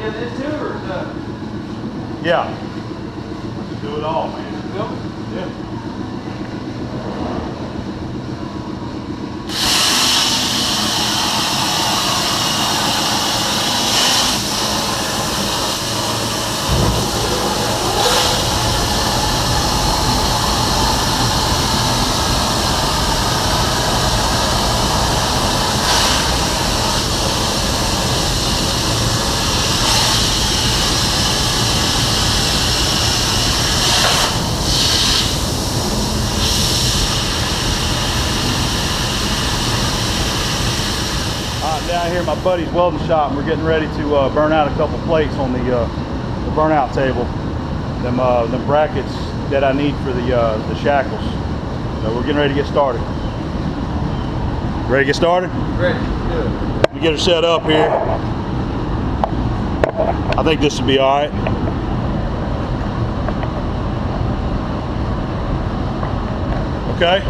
Yeah, this too, or yeah. Let's do it all, man. Yeah. Down here at my buddy's welding shop, and we're getting ready to burn out a couple plates on the burnout table. Them brackets that I need for the shackles. So we're getting ready to get started. Ready to get started? ready. Good. Let me get her set up here. I think this will be all right. Okay.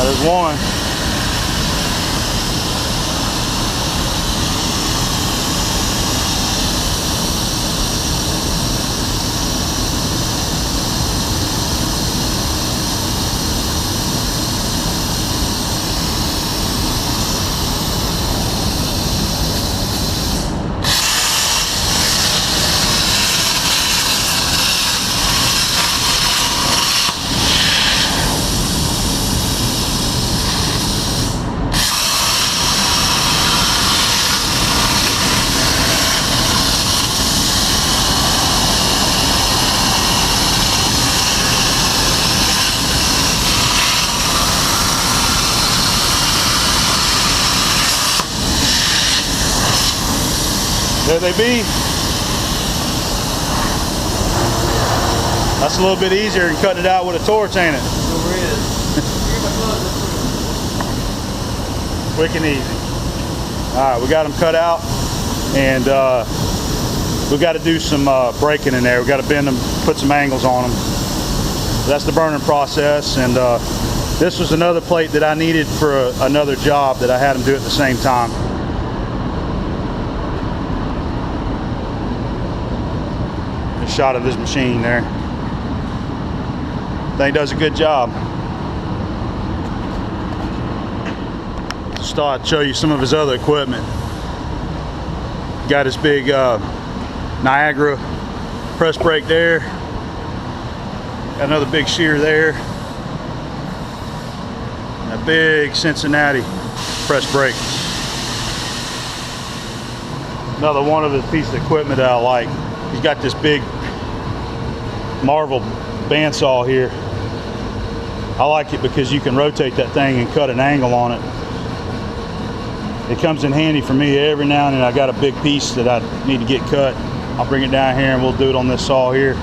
There's one. There they be. That's a little bit easier than cutting it out with a torch, ain't it? Sure is. Quick and easy. All right, we got them cut out, and we've got to do some braking in there. We've got to bend them, put some angles on them. That's the burning process, and this was another plate that I needed for another job that I had them do at the same time. A shot of this machine there. Thing does a good job. Just thought I'd show you some of his other equipment. Got his big Niagara press brake there. Got another big shear there. And a big Cincinnati press brake. Another one of his pieces of equipment that I like. He's got this big Marvel bandsaw here. I like it because you can rotate that thing and cut an angle on it. It comes in handy for me every now and then. I got a big piece that I need to get cut. I'll bring it down here and we'll do it on this saw here.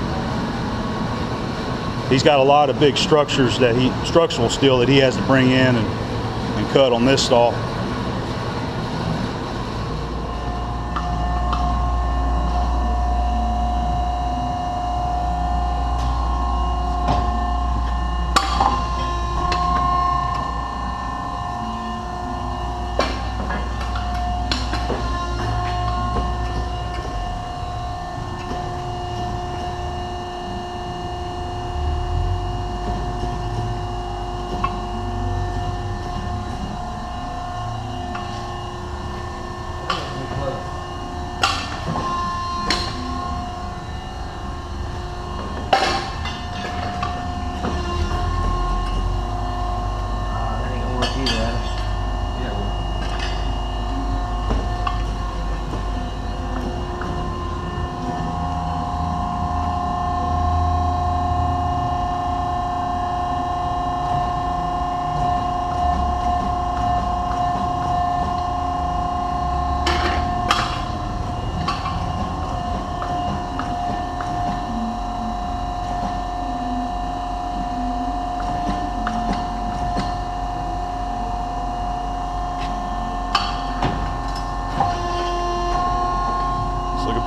He's got a lot of big structural steel that he has to bring in and cut on this saw.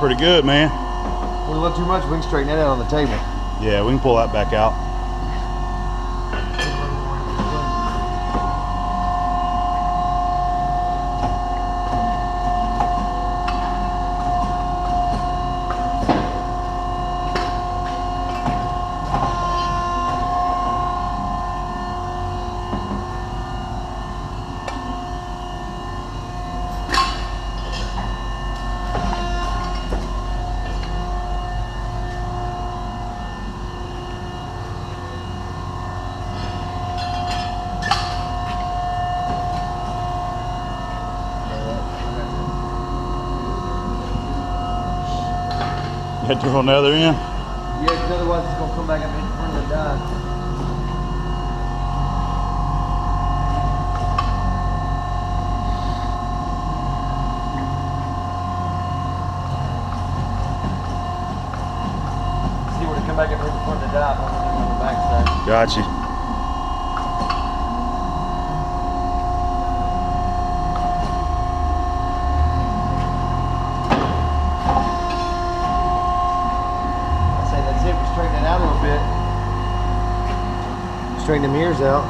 pretty good, man. When a little too much, we can straighten that out on the table. Yeah, we can pull that back out. You got to on the other end? Yeah, because otherwise it's going to come back up in front of the die. Come back up in front of the die on the back side. Gotcha. Straighten the mirrors out.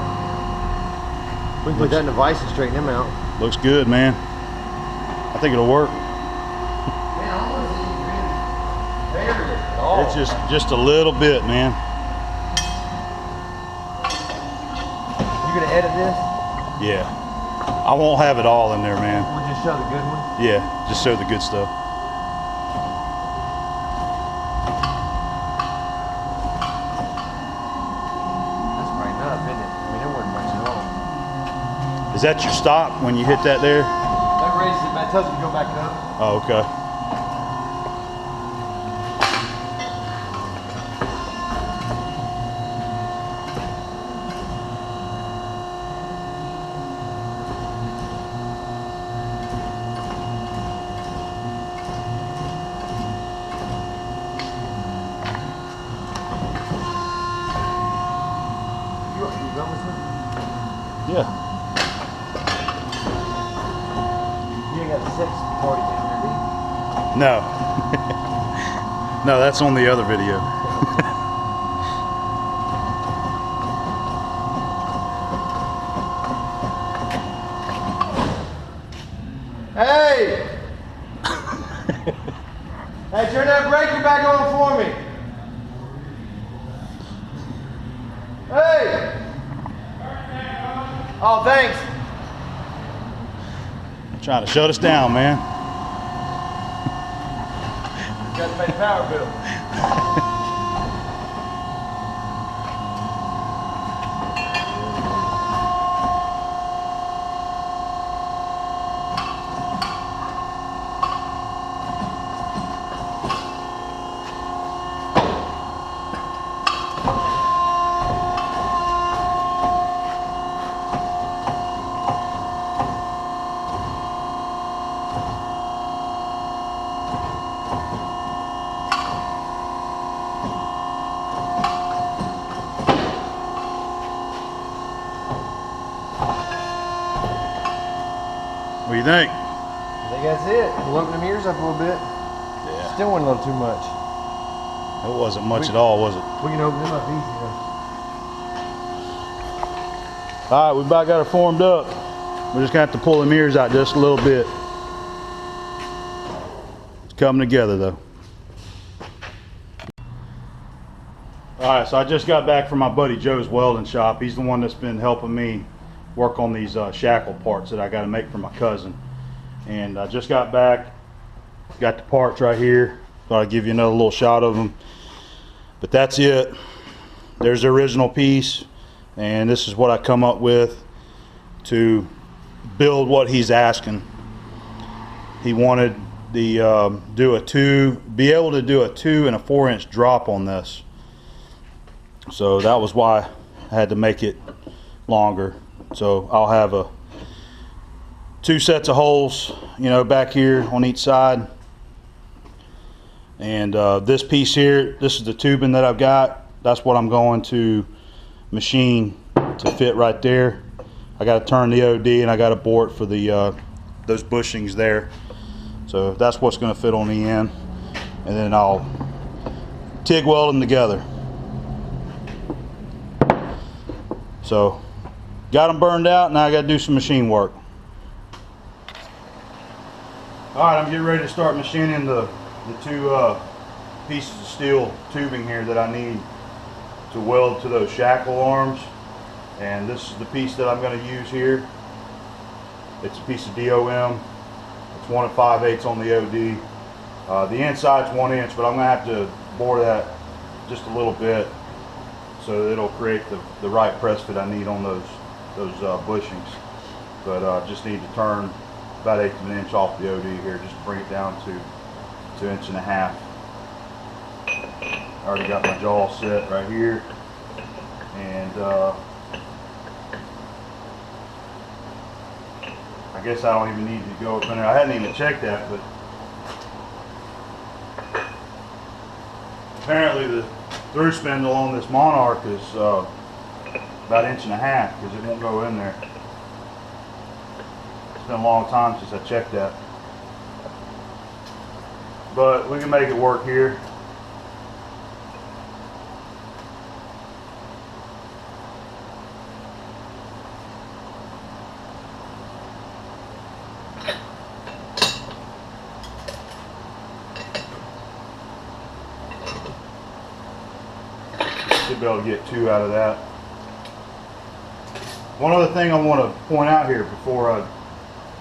We can put that in the vise and straighten them out. Looks good, man. I think it'll work. Man, I don't want to see you at all. It's just a little bit, man. You gonna edit this? Yeah. I won't have it all in there, man. We'll just show the good one? Yeah, just show the good stuff. Is that your stop when you hit that there? That raises it, that tells it to go back up. Oh, okay. You done with it? Yeah. Sex party down there, No. No, that's on the other video. Hey! Hey, turn that breaker back on for me. Hey! Oh, thanks. Trying to shut us down, man. You got to pay the power bill. What do you think? I think that's it. We'll open the mirrors up a little bit. Yeah. Still went a little too much. It wasn't much at all, was it? We can open them up easy though. All right, we about got her formed up. We're just gonna have to pull the mirrors out just a little bit. It's coming together though. All right, so I just got back from my buddy Joe's welding shop. He's the one that's been helping me work on these shackle parts that I got to make for my cousin. And I just got back, got the parts right here. Thought I'd give you another little shot of them. But that's it. There's the original piece, and this is what I come up with to build what he's asking. He wanted the be able to do a 2 and a 4-inch drop on this. So that was why I had to make it longer. So I'll have 2 sets of holes, you know, back here on each side. And this piece here, this is the tubing that I've got. That's what I'm going to machine to fit right there. I got to turn the OD and I got to bore it for the those bushings there. So that's what's going to fit on the end. and then I'll TIG weld them together. So got them burned out, now I got to do some machine work. Alright, I'm getting ready to start machining the two pieces of steel tubing here that I need to weld to those shackle arms. And this is the piece that I'm going to use here. It's a piece of DOM. It's 1 5/8 on the OD. The inside's 1 inch, but I'm going to have to bore that just a little bit so that it'll create the right press fit I need on those bushings. But just need to turn about 1/8 of an inch off the OD here just to bring it down to 2 1/2 inches. I already got my jaw set right here, and I guess I don't even need to go up in there. I hadn't even checked that, but apparently the through spindle on this Monarch is about 1.5 inches because it won't go in there. It's been a long time since I checked that, but we can make it work here. Should be able to get 2 out of that. One other thing I want to point out here before I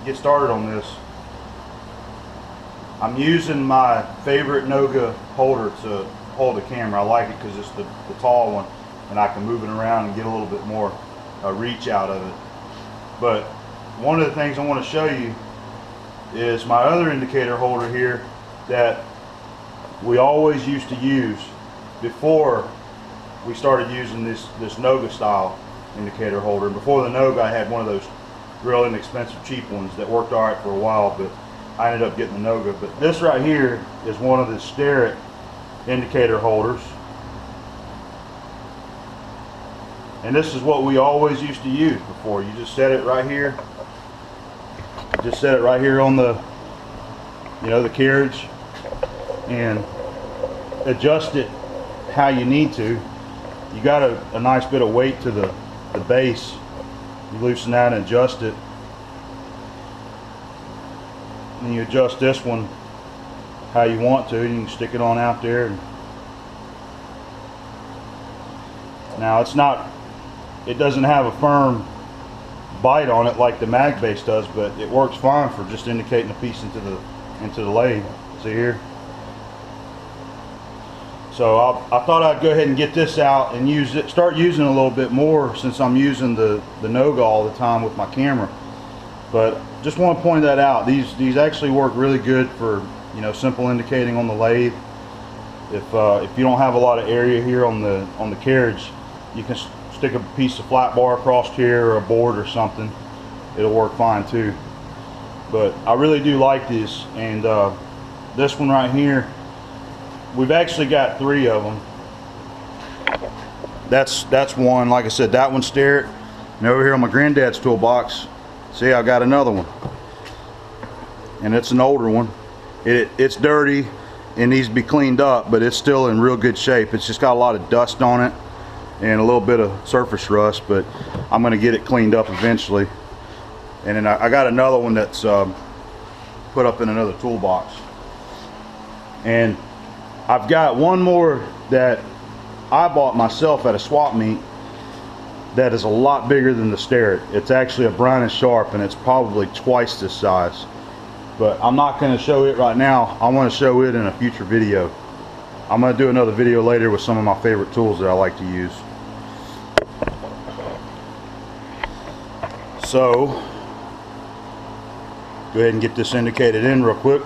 get started on this, I'm using my favorite Noga holder to hold the camera. I like it because it's the tall one and I can move it around and get a little bit more reach out of it. But one of the things I want to show you is my other indicator holder here that we always used to use before we started using this Noga style indicator holder. Before the Noga, I had one of those real inexpensive cheap ones that worked all right for a while, but I ended up getting the Noga. But this right here is one of the Starrett indicator holders, and this is what we always used to use before. You just set it right here, just set it right here on the, you know, the carriage, and adjust it how you need to. You got a nice bit of weight to the base. You loosen that and adjust it. And you adjust this one how you want to. You can stick it on out there. Now it doesn't have a firm bite on it like the mag base does, but it works fine for just indicating a piece into the lathe. See here? So I thought I'd go ahead and get this out and start using it a little bit more, since I'm using the Noga all the time with my camera. But just want to point that out. These actually work really good for, you know, simple indicating on the lathe. If you don't have a lot of area here on the carriage, you can stick a piece of flat bar across here or a board or something. It'll work fine too. But I really do like this, and this one right here, we've actually got 3 of them. That's one. Like I said, that one's Starrett. And over here on my granddad's toolbox, see, I got another one, and it's an older one. It's dirty and needs to be cleaned up, but it's still in real good shape. It's just got a lot of dust on it and a little bit of surface rust, but I'm going to get it cleaned up eventually. And then I got another one that's put up in another toolbox. And I've got one more that I bought myself at a swap meet that is a lot bigger than the Starrett. It's actually a Brownish Sharp, and it's probably twice this size. But I'm not going to show it right now. I want to show it in a future video. I'm going to do another video later with some of my favorite tools that I like to use. So, go ahead and get this indicated in real quick.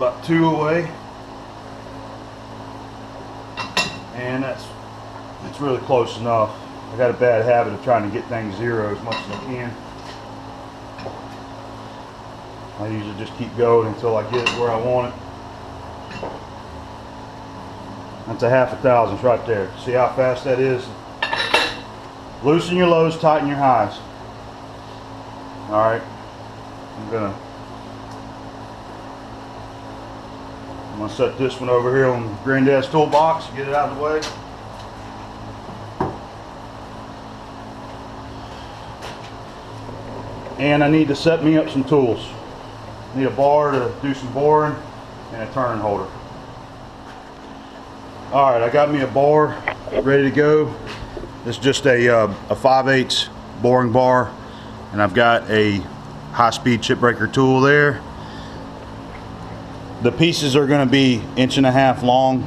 about 2 away. And it's really close enough. I got a bad habit of trying to get things zero as much as I can. I usually just keep going until I get it where I want it. That's a half a thousandths right there. See how fast that is? Loosen your lows, tighten your highs. Alright. I'm gonna set this one over here on Granddad's toolbox, get it out of the way. And I need to set me up some tools. I need a bar to do some boring and a turning holder. Alright, I got me a bar ready to go. This is just a 5/8 boring bar, and I've got a high-speed chip breaker tool there. The pieces are going to be 1.5 inches long.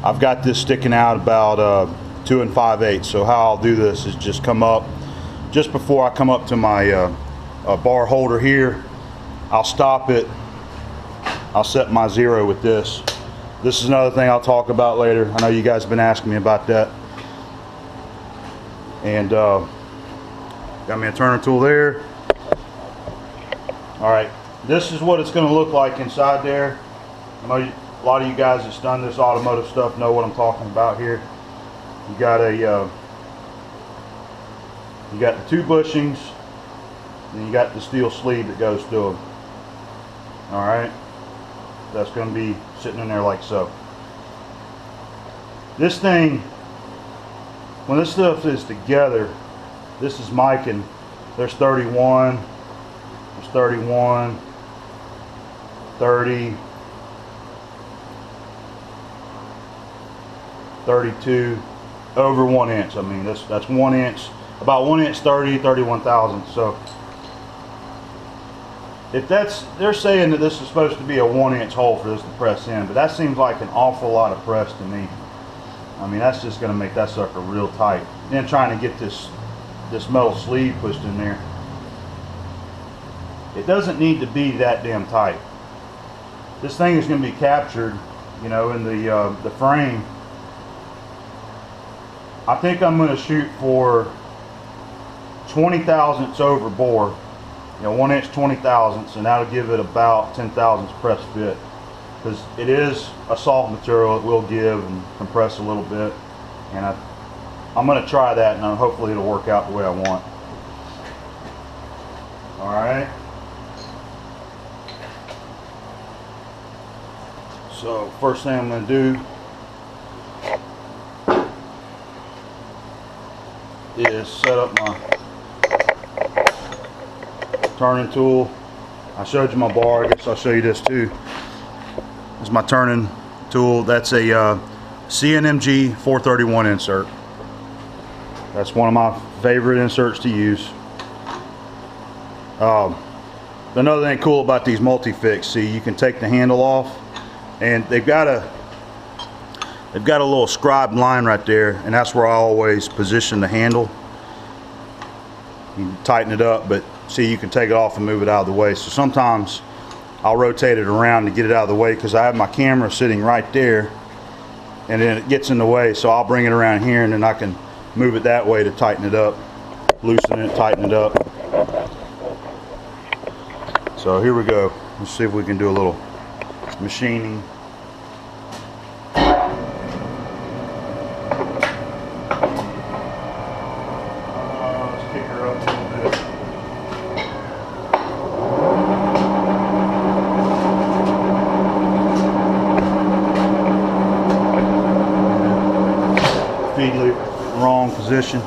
I've got this sticking out about 2 5/8. So how I'll do this is just come up, just before I come up to my bar holder here, I'll stop it. I'll set my zero with this. This is another thing I'll talk about later. I know you guys have been asking me about that. And got me a turner tool there. Alright, this is what it's going to look like inside there. I know a lot of you guys that's done this automotive stuff know what I'm talking about here. You got the 2 bushings, and you got the steel sleeve that goes through them. Alright, that's going to be sitting in there like so. This thing, when this stuff is together, this is miking. There's 31, there's 31, 30, 32, over 1 inch. I mean, that's 1 inch, about 1 inch 31 thousandths. So if they're saying that this is supposed to be a 1 inch hole for this to press in, but that seems like an awful lot of press to me. I mean, that's just going to make that sucker real tight. Then trying to get this metal sleeve pushed in there. It doesn't need to be that damn tight. This thing is going to be captured, you know, in the frame. I think I'm going to shoot for 20 thousandths over bore. You know, 1 inch 20 thousandths, and that'll give it about 10 thousandths press fit. Because it is a soft material, it will give and compress a little bit. And I'm going to try that, and hopefully it'll work out the way I want. Alright. So first thing I'm going to do is set up my turning tool. I showed you my bar, I guess I'll show you this too. This is my turning tool. That's a CNMG 431 insert. That's one of my favorite inserts to use. Another thing cool about these multi-fix, see, you can take the handle off, and they've got a little scribed line right there, and that's where I always position the handle. You can tighten it up, but see, you can take it off and move it out of the way. So sometimes I'll rotate it around to get it out of the way, because I have my camera sitting right there, and then it gets in the way. So I'll bring it around here, and then I can move it that way to tighten it up, loosen it, tighten it up. So here we go. Let's see if we can do a little machining. Let's kick her up a little bit. Feed loop, wrong position.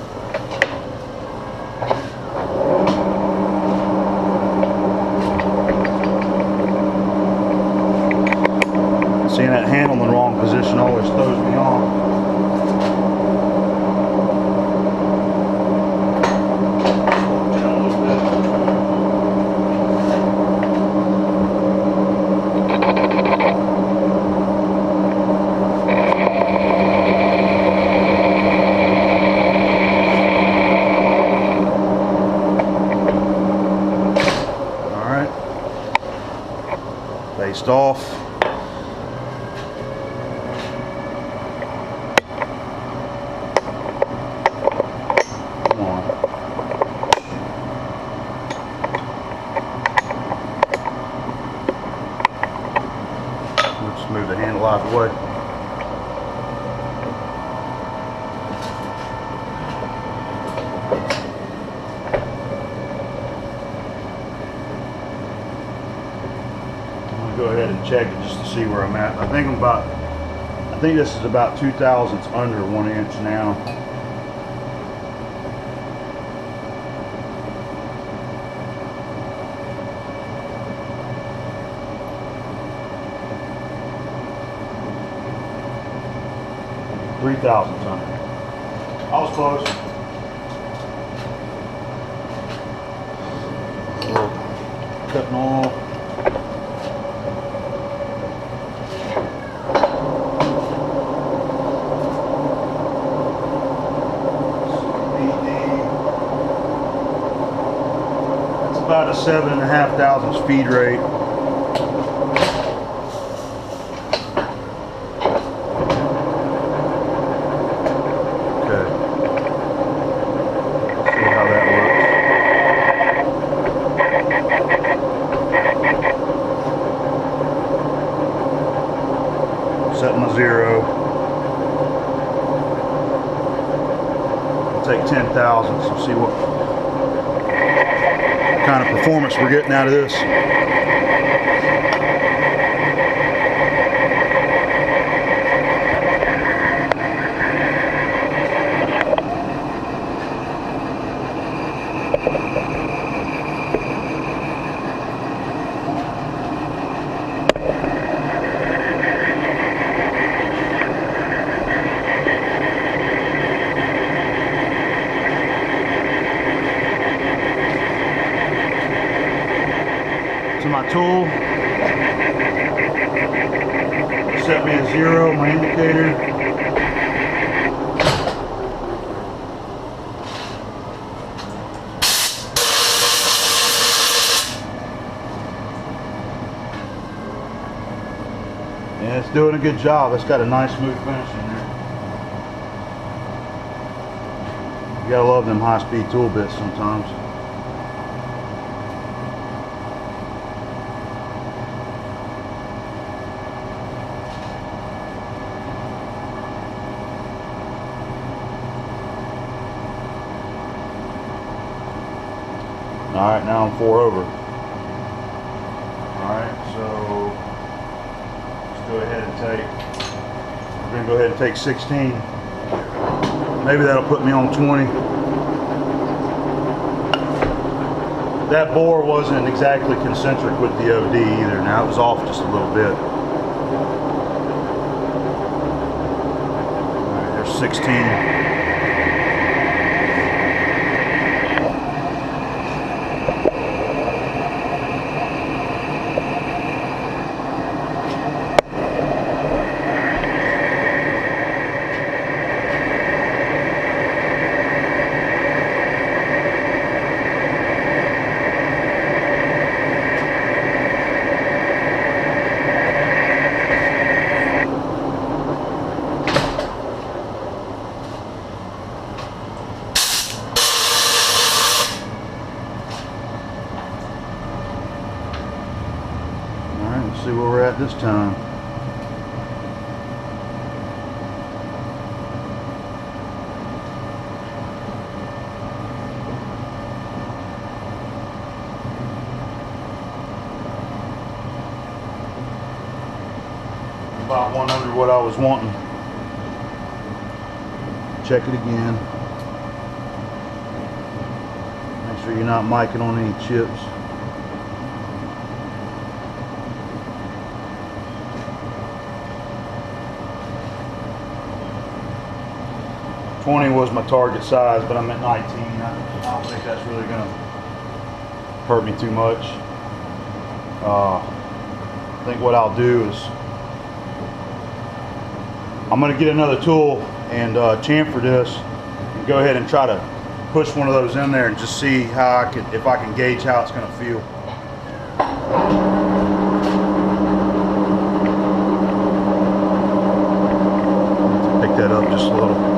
Seeing that handle in the wrong position always throws me off. Alright. Faced off. out of the way. I'm gonna go ahead and check it just to see where I'm at. I think this is about 2 thousandths under 1 inch now. Three thousandths under. I was close. Cutting off. That's about a 7.5 thousandths feed rate. Set my 0. I'll take 10 thousandths and see what kind of performance we're getting out of this. To my tool, set me a 0, my indicator. Yeah, it's doing a good job. It's got a nice smooth finish in there. You gotta love them high-speed tool bits sometimes. Alright, now I'm 4 over. Alright, so let's go ahead and we're going to go ahead and take 16. Maybe that'll put me on 20. That bore wasn't exactly concentric with the OD either. Now it was off just a little bit. Alright, there's 16. Let's see where we're at this time. About 1 under what I was wanting. Check it again. Make sure you're not micing on any chips. $20 was my target size, but I'm at 19. I don't think that's really going to hurt me too much. I think what I'll do is I'm going to get another tool and chamfer this and go ahead and try to push one of those in there and just see how if I can gauge how it's going to feel. Pick that up just a little.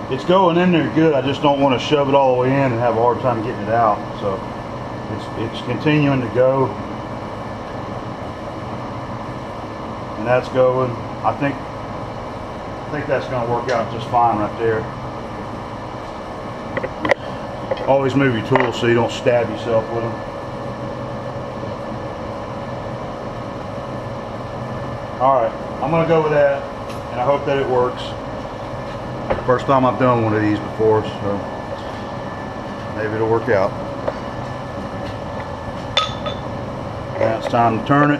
It's going in there good. I just don't want to shove it all the way in and have a hard time getting it out. So it's continuing to go, and that's going. I think that's going to work out just fine right there. Always move your tools so you don't stab yourself with them. Alright, I'm going to go with that, and I hope that it works. First time I've done one of these before, so maybe it'll work out. Now it's time to turn it.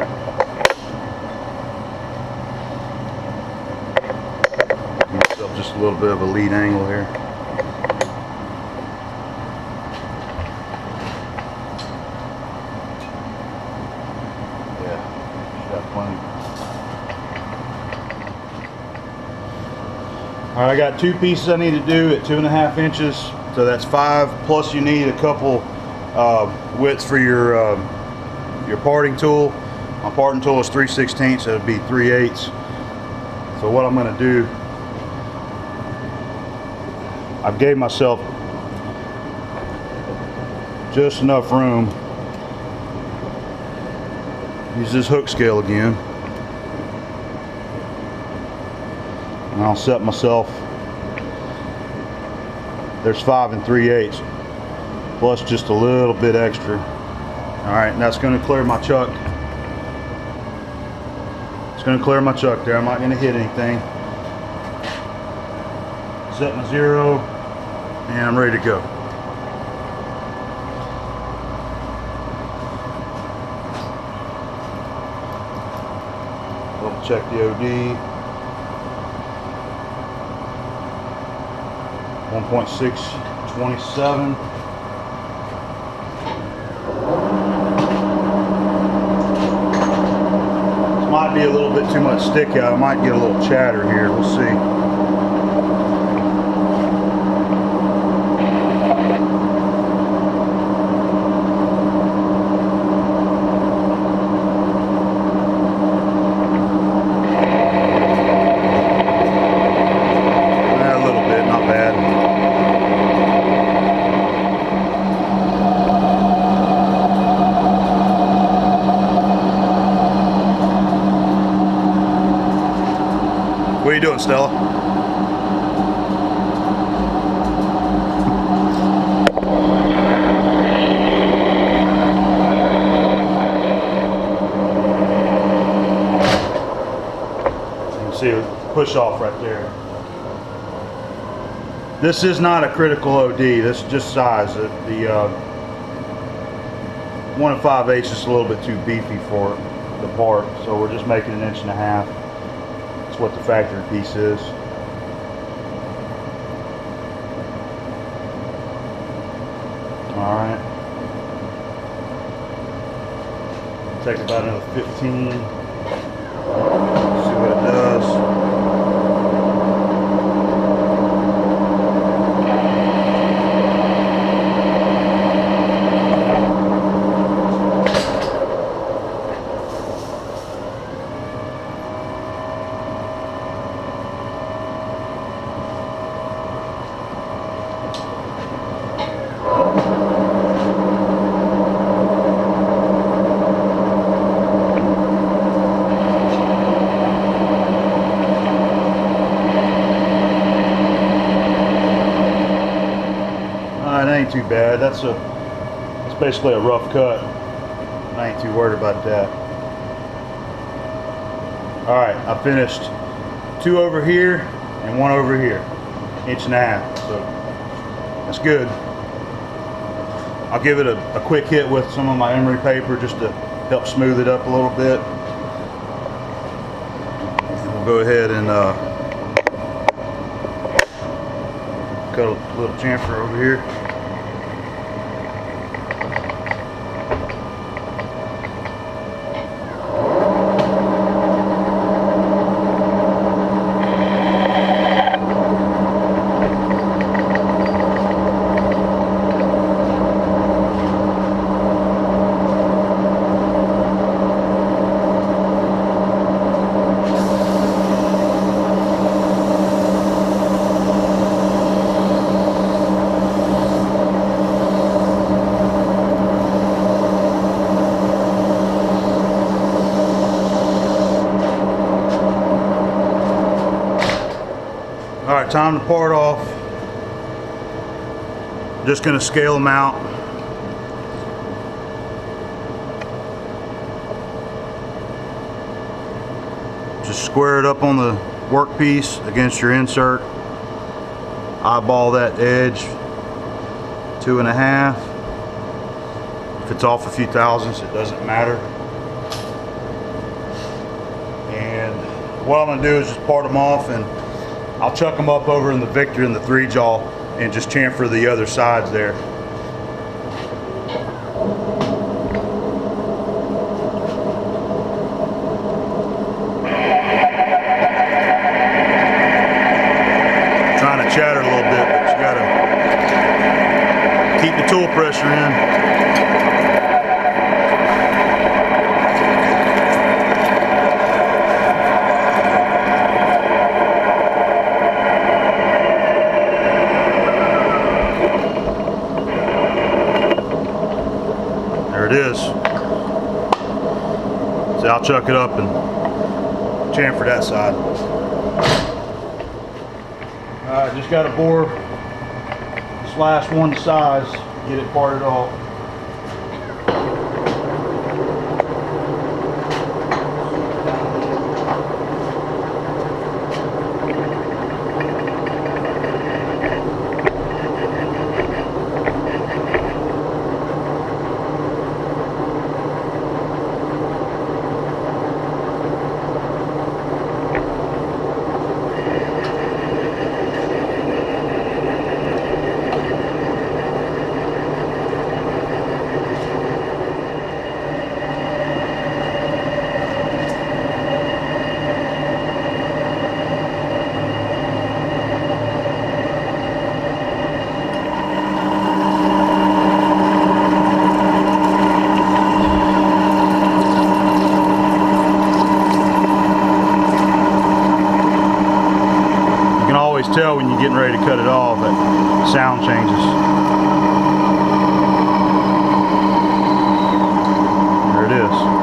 Give myself just a little bit of a lead angle here. Yeah, should have plenty. Alright, I got 2 pieces I need to do at 2.5 inches, so that's 5. Plus you need a couple widths for your parting tool. My parting tool is 3/16, so it'd be 3/8. So what I'm going to do, I gave myself just enough room. Use this hook scale again. And I'll set myself, there's 5 3/8 plus just a little bit extra. Alright, and that's going to clear my chuck. It's going to clear my chuck there. I'm not going to hit anything. Set my 0, and I'm ready to go. Double check the OD. 1.627. This might be a little bit too much stick out. I might get a little chatter here. We'll see. A little bit, not bad. What are you doing, Stella? You can see it push off right there. This is not a critical OD. This is just size. The 1 5/8 is a little bit too beefy for the part, so we're just making 1.5 inches. That's what the factory piece is. Alright. Take about another 15. See what it does. It ain't too bad. That's basically a rough cut. I ain't too worried about that. Alright, I finished 2 over here and 1 over here. 1.5 inches. So that's good. I'll give it a quick hit with some of my emery paper just to help smooth it up a little bit. And we'll go ahead and cut a little chamfer over here. right, time to part off. Just gonna scale them out. Just square it up on the workpiece against your insert. Eyeball that edge, 2.5. If it's off a few thousandths, it doesn't matter. And what I'm gonna do is just part them off, and I'll chuck them up over in the Victor and the 3-jaw and just chamfer the other sides there. Trying to chatter a little bit, but you gotta keep the tool pressure in. There it is. So I'll chuck it up and chamfer that side. Alright, just got to bore slash one size, get it parted off. Tell when you're getting ready to cut it off, that sound changes. There it is.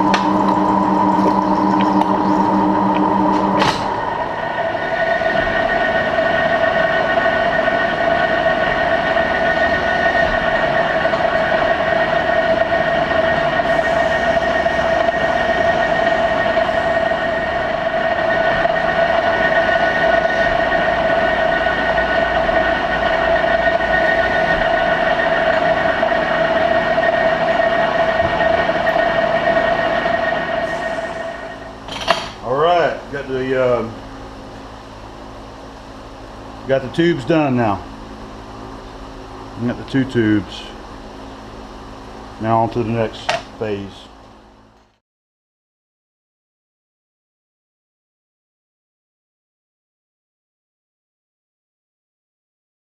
Got the tubes done now. Got the 2 tubes. Now on to the next phase.